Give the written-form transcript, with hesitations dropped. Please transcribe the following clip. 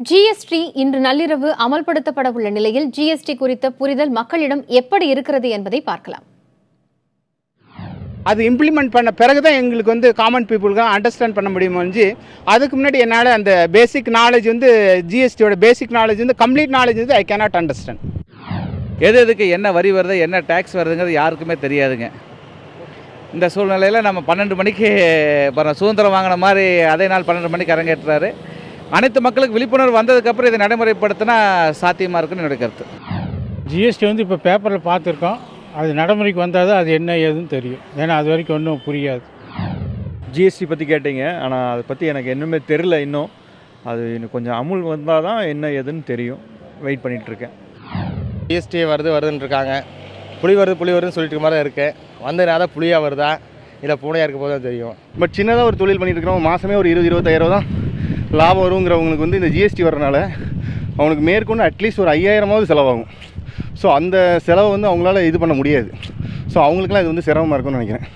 GST இன்று நள்ளிரவு அமல்படுத்தப்பட உள்ள நிலையில் ஜிஎஸ்டி குறித்த புரிதல் மக்களிடம் எப்படி இருக்கிறது என்பதை பார்க்கலாம். அது இம்ப்ளிமெண்ட் பண்ண பிறகு தான் எங்களுக்கு வந்து காமன் பீப்புளுக்கு அண்டர்ஸ்டாண்ட் பண்ண முடியுமோஞ்சு அதுக்கு முன்னாடி என்னால் அந்த பேசிக் நாலேஜ் வந்து ஜிஎஸ்டியோட பேசிக் நாலேஜ் வந்து கம்ப்ளீட் நாலேஜ் வந்து ஐ கேனாட் அண்டர்ஸ்டாண்ட். எதுக்கு என்ன வரி வருது என்ன டேக்ஸ் வருதுங்கிறது யாருக்குமே தெரியாதுங்க. இந்த சூழ்நிலையில் நம்ம 12 மணிக்கு சுதந்திரம் வாங்கின மாதிரி அதே நாள் 12 மணிக்கு அரங்கேற்றாரு. அனைத்து மக்களுக்கு விழிப்புணர்வு வந்ததுக்கப்புறம் இதை நடைமுறைப்படுத்தினா சாத்தியமாக இருக்குன்னு என்னுடைய கருத்து. ஜிஎஸ்டி வந்து இப்போ பேப்பரில் பார்த்துருக்கோம். அது நடைமுறைக்கு வந்தால் தான் அது என்ன ஏதுன்னு தெரியும். ஏன்னா அது வரைக்கும் ஒன்றும் புரியாது. ஜிஎஸ்டி பற்றி கேட்டீங்க, ஆனால் அதை பற்றி எனக்கு இன்னுமே தெரில. இன்னும் அது இன்னும் கொஞ்சம் அமுல் வந்தால் தான் என்ன ஏதுன்னு தெரியும். வெயிட் பண்ணிகிட்ருக்கேன். ஜிஎஸ்டி வருதுன்னு இருக்காங்க. புளி வருதுன்னு சொல்லிட்டு மாதிரி தான் இருக்குது. வந்ததுனால புளியாக வருதா இல்லை பூனையாக இருக்க போது தான் தெரியும். பட் சின்னதாக ஒரு தொழில் பண்ணிட்டு இருக்கிறோம். மாதமே ஒரு 20-25 தான் லாபம் வருங்கிறவங்களுக்கு வந்து இந்த ஜிஎஸ்டி வரனால அவனுக்கு மேற்கொண்டு அட்லீஸ்ட் ஒரு 5000 செலவாகும். ஸோ அந்த செலவை வந்து அவங்களால இது பண்ண முடியாது. ஸோ அவங்களுக்குலாம் இது வந்து சிரமமாக இருக்கும்னு நினைக்கிறேன்.